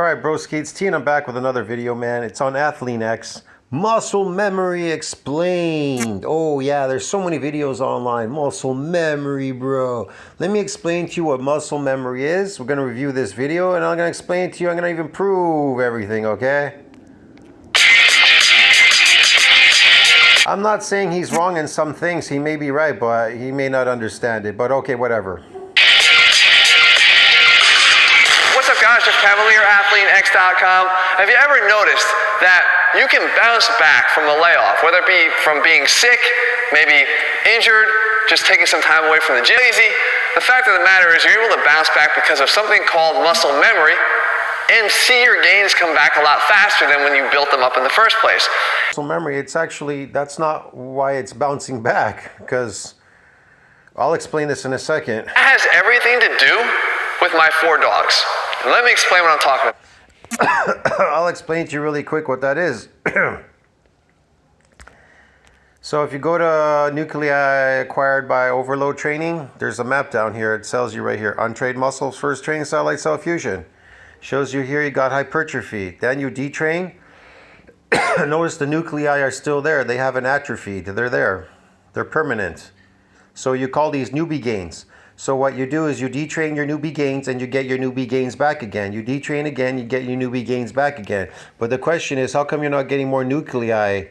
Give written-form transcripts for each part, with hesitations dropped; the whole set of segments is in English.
Alright broski, it's T and I'm back with another video, man. It's on Athlean-X. Muscle memory explained. Oh yeah, there's so many videos online. Muscle memory, bro. Let me explain to you what muscle memory is. We're going to review this video and I'm going to explain to you. I'm going to even prove everything, okay? I'm not saying he's wrong in some things. He may be right, but he may not understand it. But okay, whatever. Guys, Jeff Cavalier, Athlean-X.com. Have you ever noticed that you can bounce back from a layoff, whether it be from being sick, maybe injured, just taking some time away from the gym? Easy. The fact of the matter is you're able to bounce back because of something called muscle memory and see your gains come back a lot faster than when you built them up in the first place. Muscle memory, it's actually, that's not why it's bouncing back, because I'll explain this in a second. It has everything to do with my 4 dogs. Let me explain what I'm talking about. I'll explain to you really quick what that is. So if you go to nuclei acquired by overload training, there's a map down here. It tells you right here, untrained muscles, first training satellite cell fusion. Shows you here you got hypertrophy. Then you detrain. Notice the nuclei are still there. They haven't atrophied. They're there. They're permanent. So you call these newbie gains. So what you do is you detrain your newbie gains and you get your newbie gains back again. You detrain again, you get your newbie gains back again. But the question is, how come you're not getting more nuclei?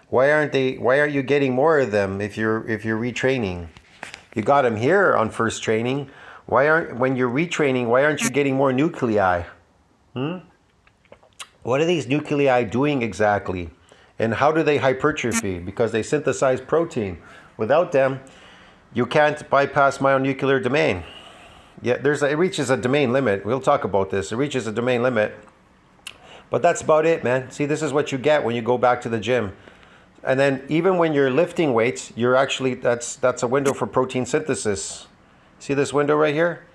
Why aren't you getting more of them if you're retraining? You got them here on first training. When you're retraining, why aren't you getting more nuclei? What are these nuclei doing exactly? And how do they hypertrophy? Because they synthesize protein. Without them, you can't bypass myonuclear domain. Yeah, it reaches a domain limit. We'll talk about this. It reaches a domain limit. But that's about it, man. See, this is what you get when you go back to the gym. And then even when you're lifting weights, you're actually, that's a window for protein synthesis. See this window right here?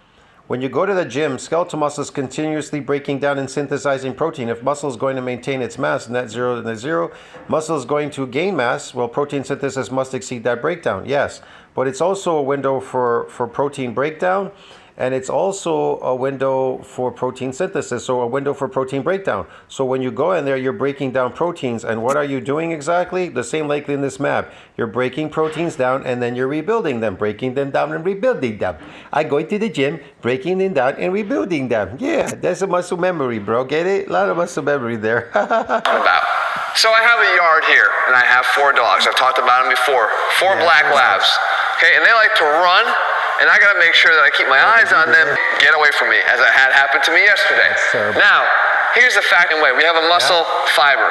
When you go to the gym, skeletal muscle is continuously breaking down and synthesizing protein. If muscle is going to maintain its mass, net zero to net zero, muscle is going to gain mass, well, protein synthesis must exceed that breakdown. Yes, but it's also a window for protein breakdown, and it's also a window for protein synthesis, so a window for protein breakdown. So when you go in there, you're breaking down proteins, and what are you doing exactly? The same like in this map. You're breaking proteins down, and then you're rebuilding them, breaking them down and rebuilding them. I go to the gym, breaking them down and rebuilding them. Yeah, that's a muscle memory, bro. Get it? A lot of muscle memory there. So I have a yard here, and I have 4 dogs. I've talked about them before. 4 black labs. Okay, and they like to run. And I gotta make sure that I keep my eyes on them, get away from me, as it had happened to me yesterday. Now, here's the fact and way. We have a muscle fiber.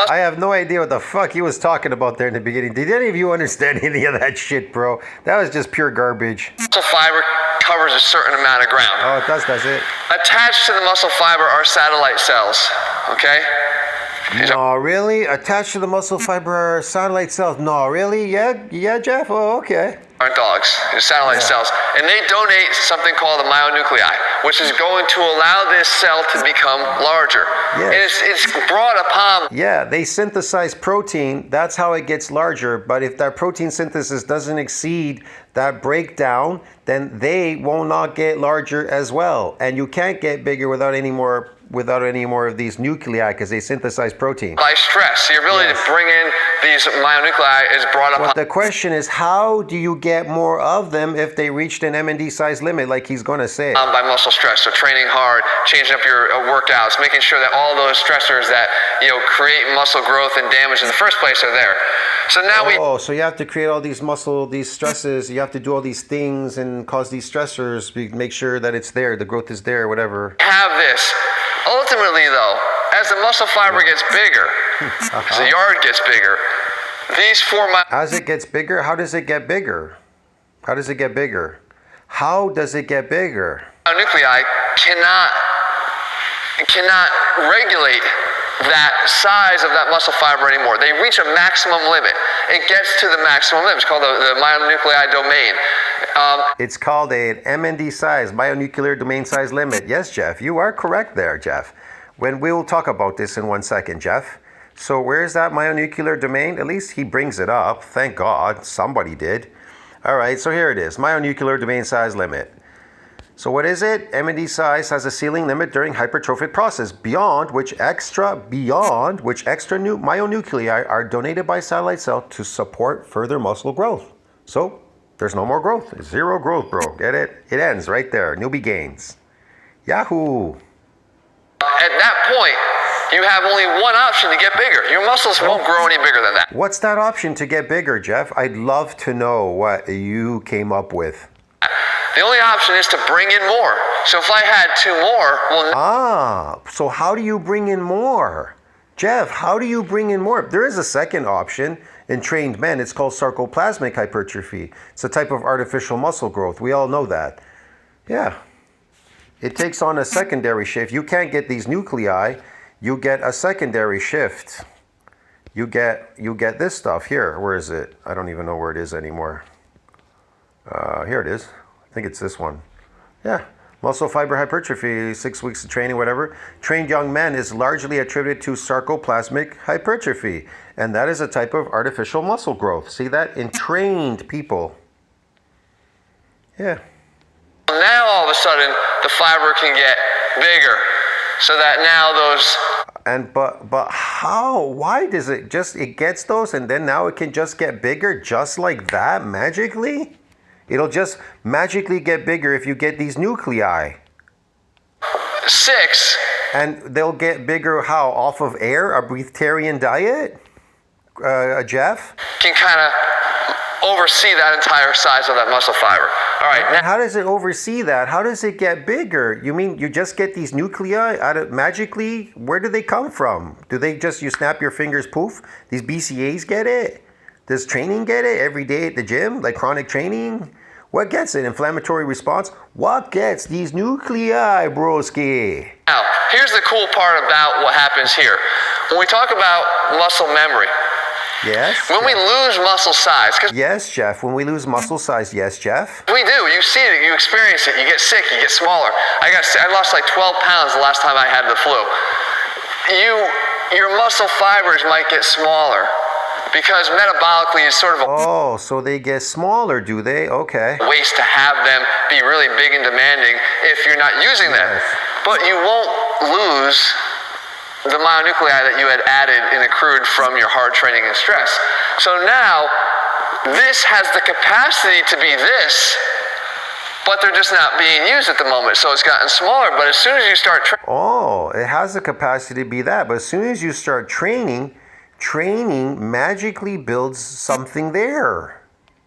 I have no idea what the fuck he was talking about there in the beginning. Did any of you understand any of that shit, bro? That was just pure garbage. Muscle fiber covers a certain amount of ground. Oh, it does it? Attached to the muscle fiber are satellite cells, okay? No, really? Attached to the muscle fiber are satellite cells? No, really? Yeah, Jeff? Oh, okay. Aren't dogs, they're satellite cells, and they donate something called the myonuclei, which is going to allow this cell to become larger. Yes. And it's brought upon. Yeah, they synthesize protein. That's how it gets larger. But if that protein synthesis doesn't exceed that breakdown, then they will not get larger as well. And you can't get bigger without any more of these nuclei because they synthesize protein. By stress, the ability to bring in these myonuclei is brought upon. But the question is, how do you get more of them if they reached an MND size limit, like he's going to say? By muscle stress, so training hard, changing up your workouts, making sure that all those stressors that create muscle growth and damage in the first place are there. So now so you have to create all these these stresses. You have to do all these things and cause these stressors. Make sure that it's there, the growth is there, whatever. Have this. Ultimately, though, as the muscle fiber gets bigger, as the yard gets bigger, these 4 As it gets bigger, how does it get bigger? How does it get bigger? How does it get bigger? Nuclei cannot regulate that size of that muscle fiber anymore. They reach a maximum limit. It gets to the maximum limit. It's called the myonuclei domain. It's called an MND size, myonuclear domain size limit. Yes, Jeff, you are correct there, Jeff. We will talk about this in 1 second, Jeff. So where's that myonuclear domain? At least he brings it up. Thank God, somebody did. All right, so here it is, myonuclear domain size limit. So what is it? M&D size has a ceiling limit during hypertrophic process, beyond which extra myonuclei are donated by satellite cell to support further muscle growth. So there's no more growth. It's zero growth, bro. Get it? It ends right there. Newbie gains. Yahoo! At that point, you have only one option to get bigger. Your muscles won't grow any bigger than that. What's that option to get bigger, Jeff? I'd love to know what you came up with. The only option is to bring in more. So if I had 2 more, so how do you bring in more? Jeff, how do you bring in more? There is a second option in trained men. It's called sarcoplasmic hypertrophy. It's a type of artificial muscle growth. We all know that. Yeah. It takes on a secondary shift. You can't get these nuclei. You get a secondary shift. You get this stuff here. Where is it? I don't even know where it is anymore. Here it is. I think it's this one. Yeah. Muscle fiber hypertrophy, 6 weeks of training, whatever. Trained young men is largely attributed to sarcoplasmic hypertrophy. And that is a type of artificial muscle growth. See that? In trained people. Yeah. now all of a sudden the fiber can get bigger. So that now those... And but how? Why does it gets those and then now it can just get bigger just like that magically? It'll just magically get bigger if you get these nuclei. 6. And they'll get bigger how? Off of air? A breatharian diet? Jeff? Can kind of oversee that entire size of that muscle fiber. All right. And how does it oversee that? How does it get bigger? You mean you just get these nuclei out of magically? Where do they come from? Do they just, you snap your fingers, poof? These BCAs get it? Does training get it every day at the gym? Like chronic training? What gets it? Inflammatory response? What gets these nuclei, broski? Now, here's the cool part about what happens here. When we talk about muscle memory, yes. When we lose muscle size, yes, Jeff. When we lose muscle size, yes, Jeff. We do. You see it. You experience it. You get sick. You get smaller. I lost like 12 pounds the last time I had the flu. Your muscle fibers might get smaller because metabolically it's sort of a oh, so they get smaller, do they? Okay. waste to have them be really big and demanding if you're not using them. Yes. But you won't lose the myonuclei that you had added and accrued from your hard training and stress. So now, this has the capacity to be this, but they're just not being used at the moment. So it's gotten smaller, but as soon as you start oh, it has the capacity to be that, but as soon as you start training magically builds something there.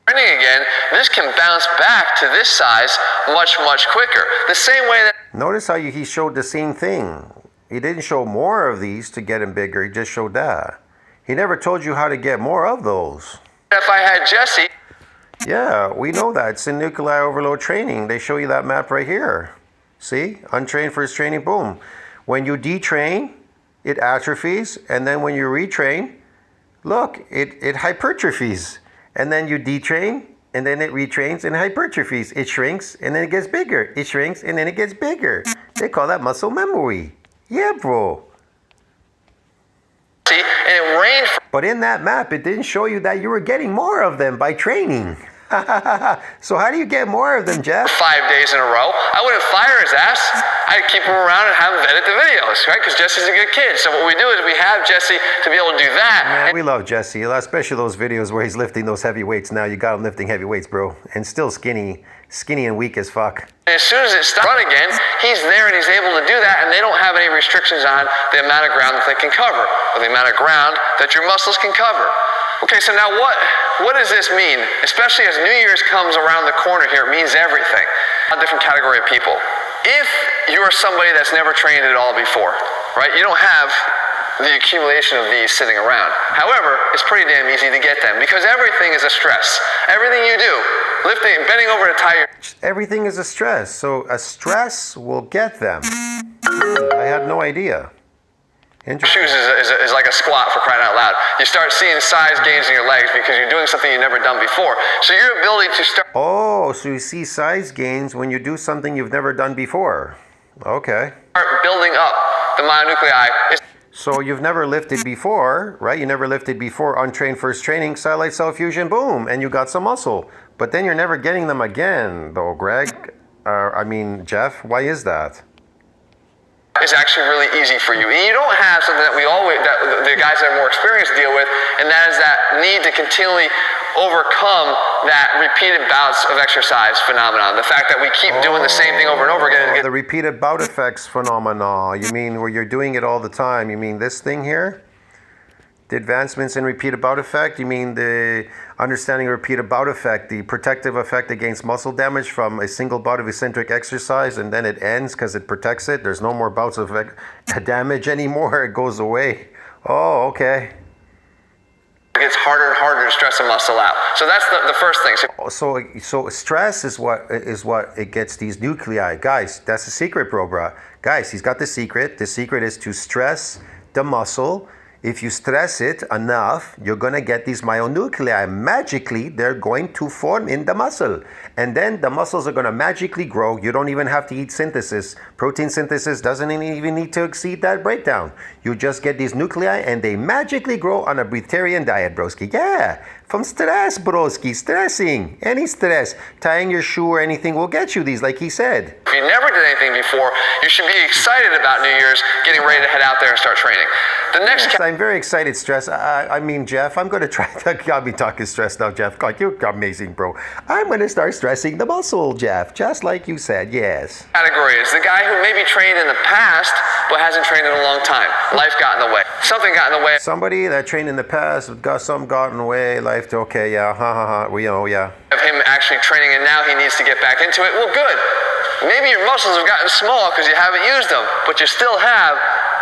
training again, this can bounce back to this size much, much quicker. The same way that... Notice how he showed the same thing. He didn't show more of these to get him bigger. He just showed that. He never told you how to get more of those. If I had Jesse... Yeah, we know that. It's in nuclei overload training. They show you that map right here. See? Untrained first training, boom. When you detrain, it atrophies. And then when you retrain, look, it hypertrophies. And then you detrain, and then it retrains and hypertrophies. It shrinks, and then it gets bigger. It shrinks, and then it gets bigger. They call that muscle memory. Yeah, bro. See, and it rained for... But in that map, it didn't show you that you were getting more of them by training. So how do you get more of them, Jeff? 5 days in a row. I wouldn't fire his ass. I'd keep him around and have him edit the videos, right? Because Jesse's a good kid. So what we do is we have Jesse to be able to do that. Man, we love Jesse, especially those videos where he's lifting those heavy weights. Now you got him lifting heavy weights, bro. And still skinny and weak as fuck. And as soon as it starts run again, he's there and he's able to do that, and they don't have any restrictions on the amount of ground that they can cover, or the amount of ground that your muscles can cover. Okay, so now what does this mean? Especially as New Year's comes around the corner here, it means everything. A different category of people. If you're somebody that's never trained at all before, right? You don't have the accumulation of these sitting around. However, it's pretty damn easy to get them because everything is a stress. Everything you do, lifting, bending over to tie your... Everything is a stress. So a stress will get them. I had no idea. Shoes is like a squat, for crying out loud. You start seeing size gains in your legs because you're doing something you've never done before. So your ability to start... Oh, so you see size gains when you do something you've never done before. Okay. Start building up the myonuclei. So you've never lifted before, right? You never lifted before untrained first training, satellite cell fusion, boom, and you got some muscle. But then you're never getting them again, though, Greg. I mean, Jeff, why is that? Is actually really easy for you. And you don't have something that the guys that are more experienced deal with, and that is that need to continually overcome that repeated bouts of exercise phenomenon. The fact that we keep doing the same thing over and over again. The repeated bout effects phenomena. You mean where you're doing it all the time? You mean this thing here? The advancements in repeated bout effect? You mean the understanding of repeated bout effect, the protective effect against muscle damage from a single bout of eccentric exercise, and then it ends because it protects it? There's no more bouts of damage anymore. It goes away. Oh, okay. It gets harder and harder to stress a muscle out. So that's the first thing. So stress is what it gets these nuclei. Guys, that's the secret, bro. Guys, he's got the secret. The secret is to stress the muscle. If you stress it enough, you're going to get these myonuclei. Magically, they're going to form in the muscle. And then the muscles are going to magically grow. You don't even have to eat synthesis. Protein synthesis doesn't even need to exceed that breakdown. You just get these nuclei and they magically grow on a breatharian diet, broski. Yeah, from stress, broski. Stressing. Any stress. Tying your shoe or anything will get you these, like he said. If you never did anything before, you should be excited about New Year's, getting ready to head out there and start training. The next yes, I'm very excited, Stress. I mean, Jeff, I'm going to try to... Got me talking stress now, Jeff. God, you're amazing, bro. I'm going to start stressing the muscle, Jeff, just like you said, yes. Category is the guy who maybe trained in the past, but hasn't trained in a long time. Life got in the way. Something got in the way. Somebody that trained in the past, something got in the way, life, okay, yeah, we know, yeah. Of him actually training, and now he needs to get back into it. Well, good. Maybe your muscles have gotten small because you haven't used them, but you still have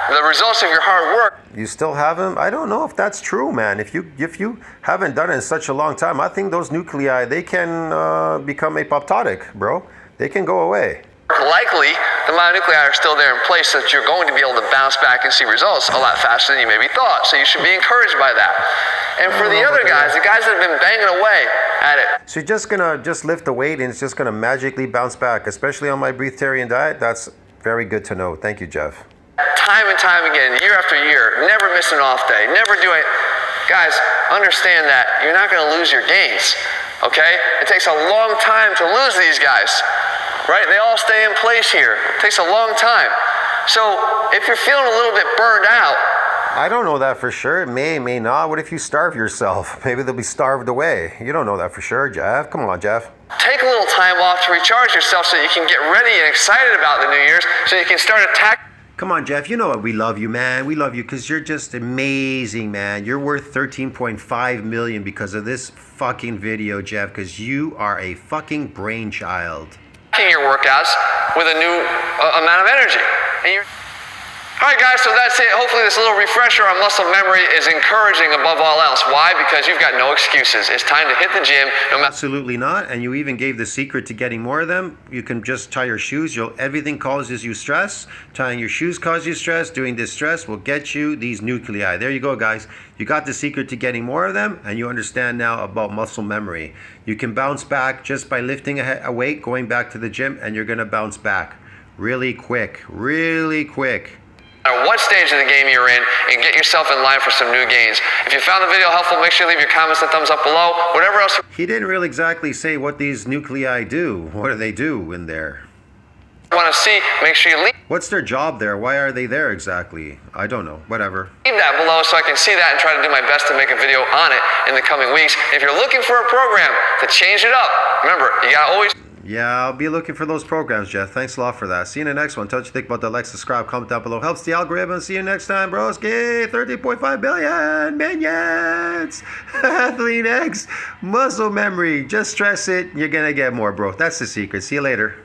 the results of your hard work. You still have them? I don't know if that's true, man. If you haven't done it in such a long time, I think those nuclei, they can become apoptotic, bro. They can go away. Likely, the myonuclei are still there in place so that you're going to be able to bounce back and see results a lot faster than you maybe thought. So you should be encouraged by that. And for the other guys, the guys that have been banging away at it. So you're just gonna lift the weight and it's just gonna magically bounce back, especially on my breatharian diet. That's very good to know. Thank you, Jeff. Time and time again, year after year, never miss an off day, never do it. Guys, understand that you're not going to lose your gains, okay? It takes a long time to lose these guys, right? They all stay in place here. It takes a long time. So if you're feeling a little bit burned out, I don't know that for sure. It may not. What if you starve yourself? Maybe they'll be starved away. You don't know that for sure, Jeff. Come on, Jeff. Take a little time off to recharge yourself so you can get ready and excited about the New Year's so you can start attacking. Come on, Jeff. You know what? We love you, man. We love you because you're just amazing, man. You're worth 13.5 million because of this fucking video, Jeff, because you are a fucking brainchild. Your workouts with a new amount of energy. And you're... All right, guys, so that's it. Hopefully this little refresher on muscle memory is encouraging above all else. Why? Because you've got no excuses. It's time to hit the gym. Absolutely not. And you even gave the secret to getting more of them. You can just tie your shoes. Everything causes you stress. Tying your shoes causes you stress. Doing this stress will get you these nuclei. There you go, guys. You got the secret to getting more of them, and you understand now about muscle memory. You can bounce back just by lifting a weight, going back to the gym, and you're going to bounce back really quick, really quick. No matter what stage of the game you're in, and get yourself in line for some new gains. If you found the video helpful, make sure you leave your comments and thumbs up below. Whatever else he didn't really exactly say what these nuclei do. What do they do in there? you want to see, make sure you leave. What's their job there? Why are they there exactly? I don't know. Whatever. Leave that below so I can see that and try to do my best to make a video on it in the coming weeks. If you're looking for a program to change it up, remember, you gotta always... Yeah, I'll be looking for those programs, Jeff. Thanks a lot for that. See you in the next one. Tell what you think about that. Like, subscribe, comment down below. Helps the algorithm. See you next time, broski. 13.5 billion minions. Athlean-X. Muscle memory. Just stress it. You're going to get more, bro. That's the secret. See you later.